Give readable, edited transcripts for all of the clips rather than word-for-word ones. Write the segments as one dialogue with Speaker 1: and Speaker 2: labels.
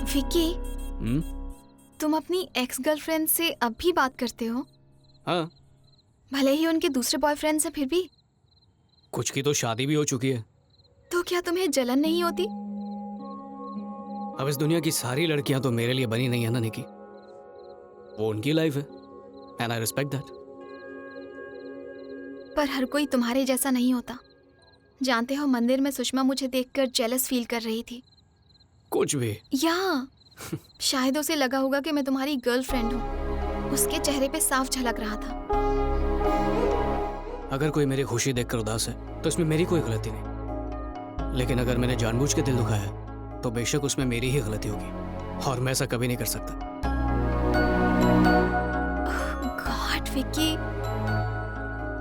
Speaker 1: विकी, तुम अपनी ex girlfriend से अब भी बात करते हो?
Speaker 2: हाँ।
Speaker 1: भले ही उनके दूसरे बॉयफ्रेंड से, फिर भी?
Speaker 2: कुछ की तो शादी भी हो चुकी है।
Speaker 1: तो क्या तुम्हें जलन नहीं होती?
Speaker 2: अब इस दुनिया की सारी लड़कियां तो मेरे लिए बनी नहीं है ना निकी। वो उनकी लाइफ है एंड आई रिस्पेक्ट दैट।
Speaker 1: पर हर कोई तुम्हारे जैसा नहीं होता। जानते हो, मंदिर में सुषमा मुझे देखकर जेलस फील कर रही थी।
Speaker 2: कुछ भी।
Speaker 1: या शायद उसे लगा होगा कि मैं तुम्हारी गर्लफ्रेंड हूँ। उसके चेहरे पे साफ झलक रहा था।
Speaker 2: अगर कोई मेरी खुशी देखकर उदास है तो इसमें मेरी कोई गलती नहीं, लेकिन अगर मैंने जानबूझ के दिल दुखाया है तो बेशक उसमें मेरी ही गलती होगी और मैं ऐसा कभी नहीं कर सकता।
Speaker 1: गॉड विक्की,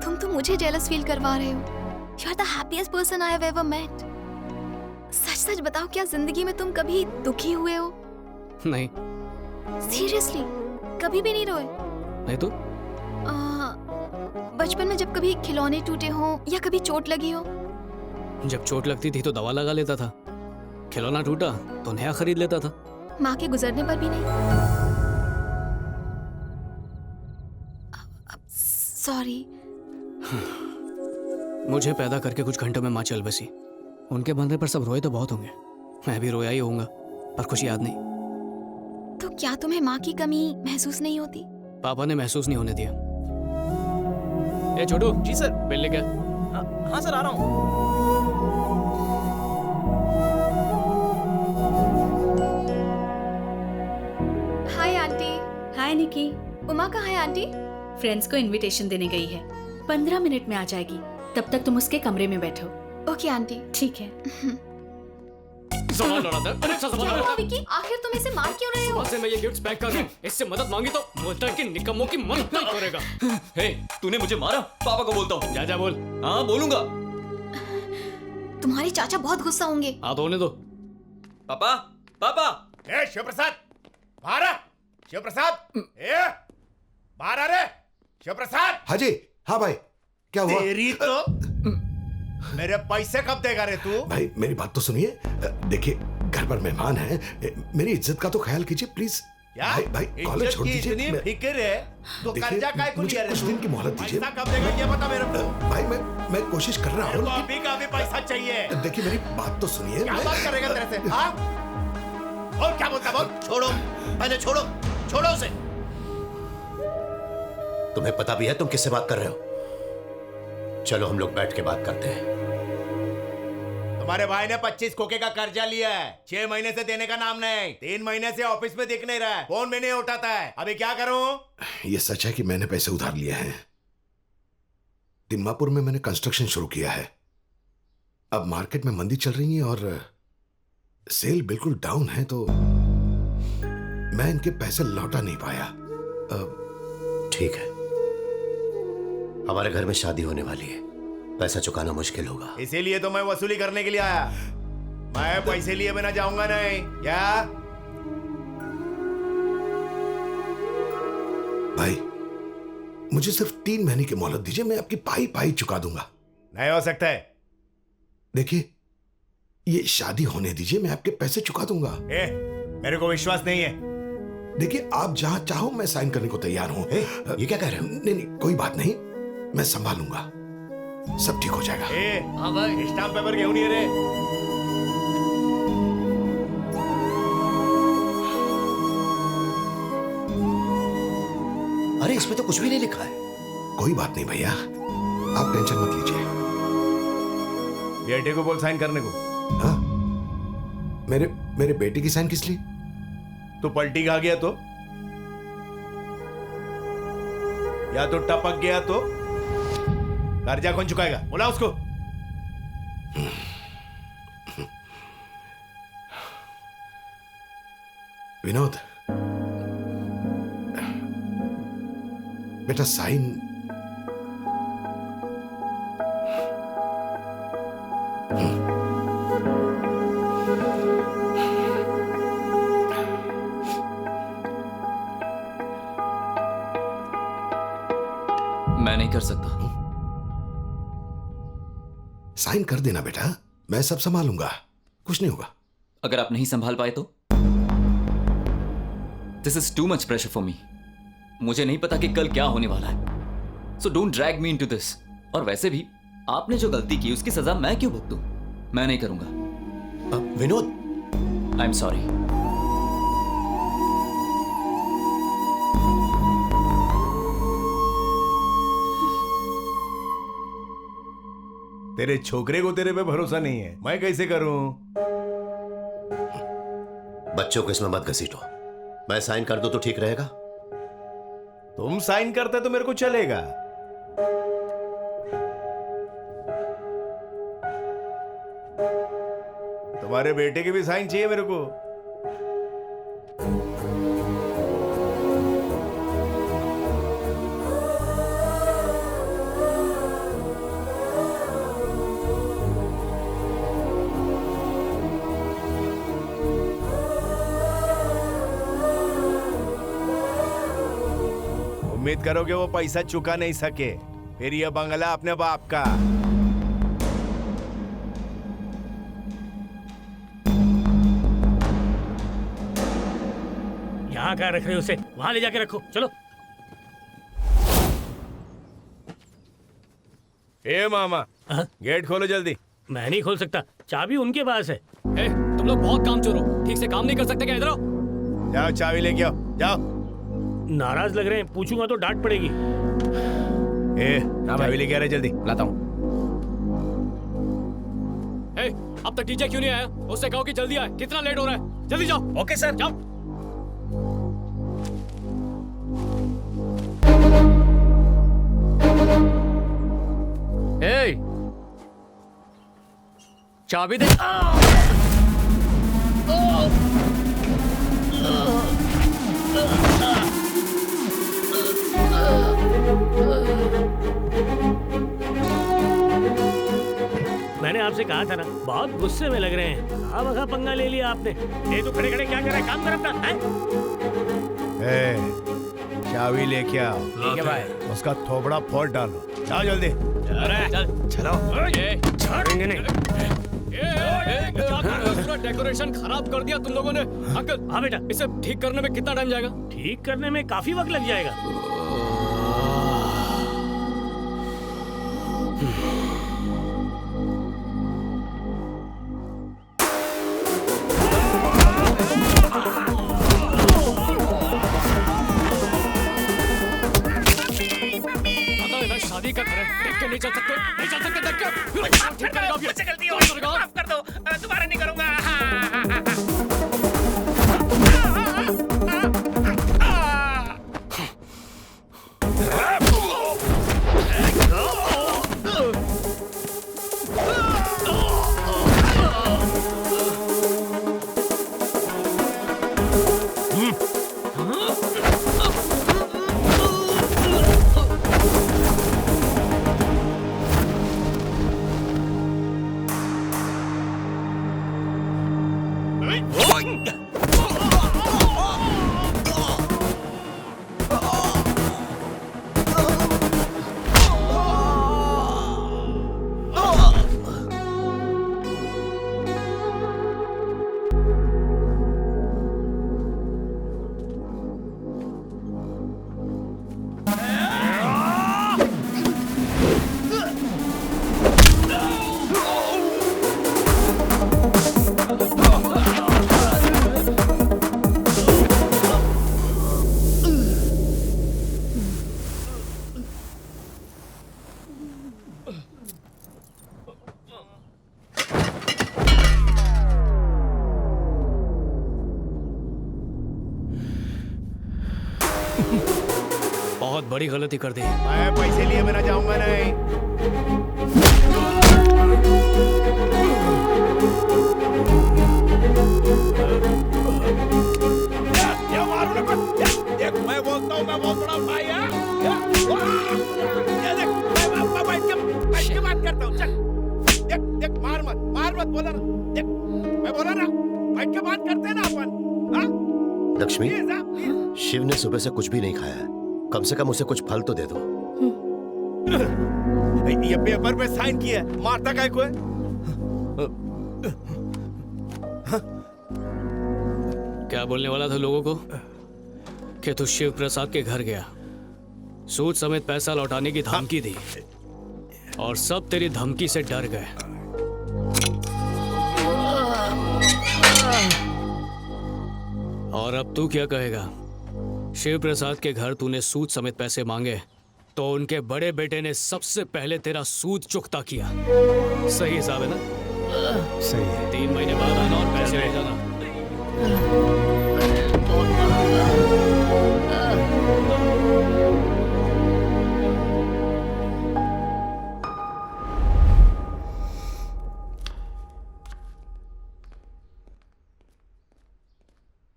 Speaker 1: तुम तो मुझे जेलस फील करवा रहे हो। You are the happiest person I have ever met. सच सच बताओ, क्या जिंदगी में तुम कभी दुखी हुए हो?
Speaker 2: नहीं।
Speaker 1: सीरियसली? कभी भी नहीं रोए?
Speaker 2: नहीं तो?
Speaker 1: बचपन में जब कभी खिलौने टूटे हो या कभी चोट लगी हो?
Speaker 2: जब चोट लगती थी तो दवा लगा लेता था, खिलौना टूटा तो नया खरीद लेता था।
Speaker 1: माँ के गुजरने पर भी नहीं? सॉरी।
Speaker 2: मुझे पैदा करके कुछ घंटों में माँ चल बसी। उनके मरने पर सब रोए तो बहुत होंगे, मैं भी रोया ही होऊंगा, पर कुछ याद नहीं।
Speaker 1: तो क्या तुम्हें माँ की कमी महसूस नहीं होती?
Speaker 2: पापा ने महसूस नहीं होने दिया। ए छोटू।
Speaker 3: जी सर।
Speaker 2: बिल लेके।
Speaker 3: हाँ सर, आ रहा हूँ।
Speaker 1: Hi aunty.
Speaker 4: हाय निकी।
Speaker 1: उमा कहाँ है आंटी?
Speaker 4: फ्रेंड्स को इनविटेशन देने गई है, 15 मिनट में आ जाएगी। तब तक तुम उसके कमरे में बैठो।
Speaker 1: Okay aunty.
Speaker 4: ठीक है।
Speaker 2: सामान लौटा दे। अरे अच्छा सामान
Speaker 1: क्या हुआ
Speaker 2: लौटा।
Speaker 1: विकी? आखिर तुम इसे मार क्यों रहे हो?
Speaker 2: सुबह से मैं ये गिफ्ट्स पैक कर रहा हूँ, इससे मदद मांगी तो बोलता है कि निकम्मों की मदद नहीं करेगा।
Speaker 3: हे, तूने मुझे मारा? पापा को बोलता हूँ।
Speaker 2: जा जा बोल।
Speaker 3: हाँ बोलूंगा।
Speaker 1: तुम्हारे चाचा बहुत गुस्सा होंगे।
Speaker 2: हाँ तो होने दो।
Speaker 3: पापा, पापा।
Speaker 5: ए शिवप्रसाद, बाहर आ। शिवप्रसाद, ए बाहर आ रे। शिवप्रसाद।
Speaker 6: हाँ जी। हाँ भाई, क्या हुआ?
Speaker 5: तेरी तो मेरे पैसे कब देगा रे तू?
Speaker 6: भाई मेरी बात तो सुनिए। देखिए घर पर मेहमान हैं, मेरी इज्जत का तो ख्याल कीजिए प्लीज।
Speaker 5: क्या?
Speaker 6: भाई कॉलेज छोड़ दीजिए।
Speaker 5: इतनी फिक्र है तो
Speaker 6: देखिए,
Speaker 5: कर्जा काय को
Speaker 6: मुझे
Speaker 5: लिया रे
Speaker 6: कुछ
Speaker 5: तू?
Speaker 6: दिन की मोहलत दीजिए।
Speaker 5: पैसा कब देगा ये बता मेरे को।
Speaker 6: भाई मैं कोशिश कर रहा
Speaker 5: मेरे को
Speaker 6: हूँ।
Speaker 5: अभी का अभी पैसा चाहिए।
Speaker 6: देखिए मेरी बात तो सुनिए।
Speaker 5: क्या बात करेगा तेरे से? हाँ बोल, क्या बोलता बोल। छोड़ो, पहले छोड़ो, छोड़ो उसे।
Speaker 7: तुम्हें पता भी है तुम किससे बात कर रहे हो? चलो हम लोग बैठ के बात करते हैं।
Speaker 5: तुम्हारे भाई ने 25 खोखे का कर्जा लिया है। 6 महीने से देने का नाम नहीं। 3 महीने से ऑफिस में दिख नहीं रहा है, फोन में नहीं उठाता है। अभी क्या करूं?
Speaker 6: ये सच है कि मैंने पैसे उधार लिए हैं। तिम्मापुर में मैंने कंस्ट्रक्शन शुरू किया है। अब मार्केट में मंदी चल रही है और सेल बिल्कुल डाउन है, तो मैं इनके पैसे लौटा नहीं पाया।
Speaker 7: ठीक है, हमारे घर में शादी होने वाली है, पैसा चुकाना मुश्किल होगा।
Speaker 5: इसीलिए तो मैं वसूली करने के लिए आया। मैं पैसे लिए बिना जाऊंगा नहीं। क्या
Speaker 6: भाई, मुझे सिर्फ 3 महीने की मोहलत दीजिए, मैं आपकी पाई पाई चुका दूंगा।
Speaker 5: नहीं हो सकता है।
Speaker 6: देखिए ये शादी होने दीजिए, मैं आपके पैसे चुका दूंगा।
Speaker 5: मेरे को विश्वास नहीं है।
Speaker 6: देखिए आप जहां चाहो मैं साइन करने को तैयार हूं।
Speaker 7: ये क्या कह रहे हो?
Speaker 6: नहीं कोई बात नहीं, मैं संभालूंगा, सब ठीक हो जाएगा।
Speaker 5: हाँ भाई, स्टाम्प पेपर क्यों नहीं है रे?
Speaker 7: अरे इसमें तो कुछ भी नहीं लिखा है।
Speaker 6: कोई बात नहीं भैया, आप टेंशन मत लीजिए।
Speaker 5: बेटे को बोल साइन करने को।
Speaker 6: हाँ? मेरे बेटे की साइन किस लिए?
Speaker 5: तो पलटी खा गया तो, या तो टपक गया तो कर्जा कौन चुकाएगा? बोला उसको।
Speaker 6: विनोद बेटा, साइन।
Speaker 3: मैं नहीं कर सकता।
Speaker 6: साइन कर देना बेटा, मैं सब संभालूंगा, कुछ नहीं होगा।
Speaker 3: अगर आप नहीं संभाल पाए तो? This is too much pressure for me. मुझे नहीं पता कि कल क्या होने वाला है, so don't drag me into this. और वैसे भी आपने जो गलती की उसकी सजा मैं क्यों भुगतूं? मैं नहीं करूंगा।
Speaker 7: Vinod,
Speaker 3: I am sorry.
Speaker 5: तेरे छोकरे को तेरे पे भरोसा नहीं है, मैं कैसे करूं?
Speaker 7: बच्चों को इसमें मत घसीटो। मैं साइन कर दूं तो ठीक रहेगा?
Speaker 5: तुम साइन करते तो मेरे को चलेगा। तुम्हारे बेटे के भी साइन चाहिए मेरे को। उम्मीद करोगे वो पैसा चुका नहीं सके, फिर ये बंगला अपने बाप का।
Speaker 8: यहाँ क्या रख रहे हो उसे? वहां ले जाके रखो, चलो।
Speaker 5: ए मामा,
Speaker 8: हाँ?
Speaker 5: गेट खोलो जल्दी।
Speaker 8: मैं नहीं खोल सकता, चाबी उनके पास है।
Speaker 2: ए, तुम लोग बहुत काम चोर हो, ठीक से काम नहीं कर सकते क्या? इधर आओ।
Speaker 5: जाओ चाबी लेके आओ, जाओ।
Speaker 8: नाराज लग रहे हैं, पूछूंगा तो डांट पड़ेगी।
Speaker 5: ए, चाबी लेके आ रहे, जल्दी लाता हूँ।
Speaker 2: ए, अब तक डीजे क्यों नहीं आया? उससे कहो कि जल्दी आए, कितना लेट हो रहा है। जल्दी जाओ।
Speaker 8: Okay sir.
Speaker 2: जाओ। ए, चाबी दे।
Speaker 8: मैंने आपसे कहा था ना, बहुत गुस्से में लग रहे हैं। खामखा पंगा ले लिया आपने। ये तो खड़े खड़े क्या कर रहा है? काम कर अपना, हैं?
Speaker 5: ए, चाबी लेके आओ।
Speaker 8: ठीक है भाई।
Speaker 5: उसका थोबड़ा फोड़ डालो, जाओ जल्दी।
Speaker 8: अरे चल,
Speaker 5: चलो।
Speaker 8: छोड़ेंगे नहीं।
Speaker 2: क्या कर रहे हो? पूरा डेकोरेशन खराब कर दिया तुम लोगों ने। अंकल,
Speaker 8: हाँ बेटा,
Speaker 2: इसे ठीक करने में कितना टाइम जाएगा?
Speaker 8: ठीक करने में काफी वक्त लग जाएगा।
Speaker 2: शादी का घर है, देख के नहीं चल सकते, नहीं चल सकते देख के। ठीक करेगा अब ये।
Speaker 8: मुझसे गलती हो गई, माफ कर दो, दोबारा नहीं करूंगा।
Speaker 2: बहुत बड़ी गलती कर दी।
Speaker 5: मैं पैसे लिए बिना जाऊंगा नहीं। ये मारो ना कुछ। देख मैं बोलता हूँ, मैं बहुत बड़ा भाई है। ये देख, मैं बैठ के बात करता हूँ। चल, देख देख, मार मत बोला ना। देख मैं बोला ना, बैठ के बात करते हैं ना अपन। हाँ?
Speaker 7: लक्ष्मी,
Speaker 5: प्लीज।
Speaker 7: शिव ने सुबह से कुछ भी नहीं खाया है, कम से कम उसे कुछ फल तो दे दो।
Speaker 5: ये पेपर पे साइन किया है, मारता काय को है?
Speaker 2: क्या बोलने वाला था लोगों को? कि तू शिव प्रसाद के घर गया, सूद समेत पैसा लौटाने की धमकी दी और सब तेरी धमकी से डर गए। और अब तू क्या कहेगा? शिव प्रसाद के घर तूने सूद समेत पैसे मांगे तो उनके बड़े बेटे ने सबसे पहले तेरा सूद चुकता किया। सही हिसाब है ना?
Speaker 8: सही है।
Speaker 2: 3 महीने बाद आना और पैसे ले जाना।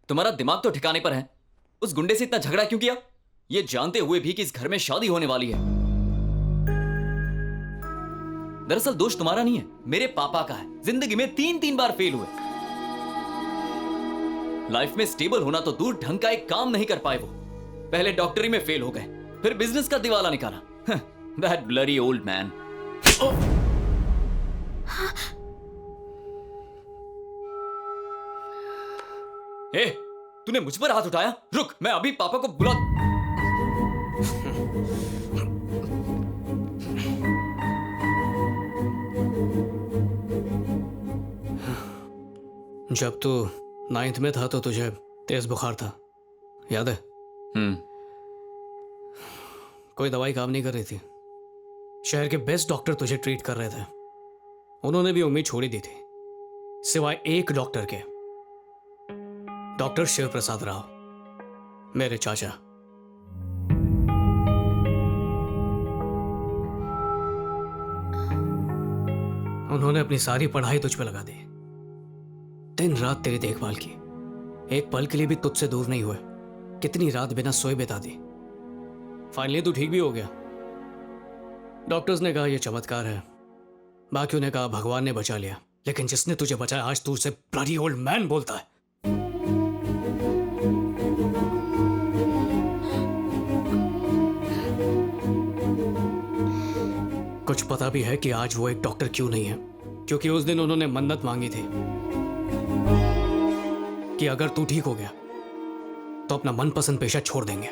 Speaker 3: तुम्हारा दिमाग तो ठिकाने पर है। उस गुंडे से इतना झगड़ा क्यों किया, ये जानते हुए भी कि इस घर में शादी होने वाली है? दरअसल दोष तुम्हारा नहीं है, मेरे पापा का है। जिंदगी में 3 बार फेल हुए। लाइफ में स्टेबल होना तो दूर, ढंग का एक काम नहीं कर पाए वो। पहले डॉक्टरी में फेल हो गए, फिर बिजनेस का दिवाला निकाला। That bloody old man. ए, तूने मुझ पर हाथ उठाया? रुक, मैं अभी पापा को बुला।
Speaker 2: जब तू 9th में था तो तुझे तेज बुखार था, याद है? कोई दवाई काम नहीं कर रही थी। शहर के बेस्ट डॉक्टर तुझे ट्रीट कर रहे थे। उन्होंने भी उम्मीद छोड़ी दी थी, सिवाय एक डॉक्टर के, डॉक्टर शिव प्रसाद राव, मेरे चाचा। उन्होंने अपनी सारी पढ़ाई तुझ पे लगा दी, दिन रात तेरी देखभाल की, एक पल के लिए भी तुझसे दूर नहीं हुए। कितनी रात बिना सोए बिता दी। फाइनली तू ठीक भी हो गया। डॉक्टर्स ने कहा यह चमत्कार है, बाकियों ने कहा भगवान ने बचा लिया, लेकिन जिसने तुझे बचाया आज तू उसे ब्लडी ओल्ड मैन बोलता है। कुछ पता भी है कि आज वो एक डॉक्टर क्यों नहीं है? क्योंकि उस दिन उन्होंने मन्नत मांगी थी कि अगर तू ठीक हो गया तो अपना मनपसंद पेशा छोड़ देंगे,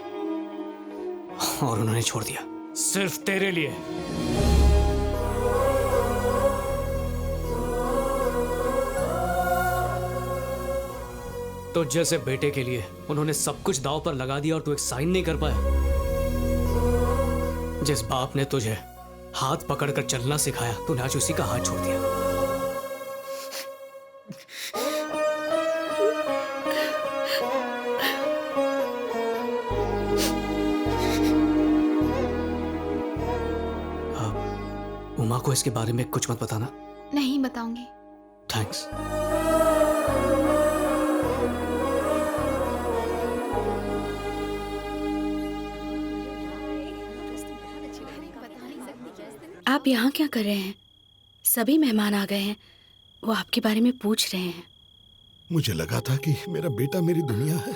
Speaker 2: और उन्होंने छोड़ दिया सिर्फ तेरे लिए। तो जैसे बेटे के लिए उन्होंने सब कुछ दांव पर लगा दिया और तू एक साइन नहीं कर पाया। जिस बाप ने तुझे हाथ पकड़कर चलना सिखाया, तूने आज उसी का हाथ छोड़ दिया। उमा को इसके बारे में कुछ मत बताना।
Speaker 1: नहीं बताऊंगी।
Speaker 2: थैंक्स।
Speaker 4: आप यहाँ क्या कर रहे हैं? सभी मेहमान आ गए हैं, वो आपके बारे में पूछ रहे हैं।
Speaker 6: मुझे लगा था कि मेरा बेटा मेरी दुनिया है,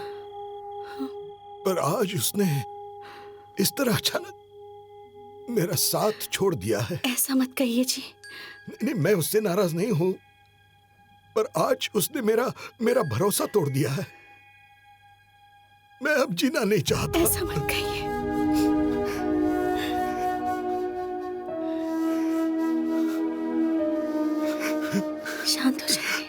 Speaker 6: पर आज उसने इस तरह अचानक मेरा साथ छोड़ दिया है।
Speaker 4: ऐसा मत कहिए जी।
Speaker 6: नहीं, मैं उससे नाराज नहीं हूं, पर आज उसने मेरा भरोसा तोड़ दिया है। मैं अब जीना नहीं चाहता।
Speaker 4: ऐसा मत कहिए। शांत हो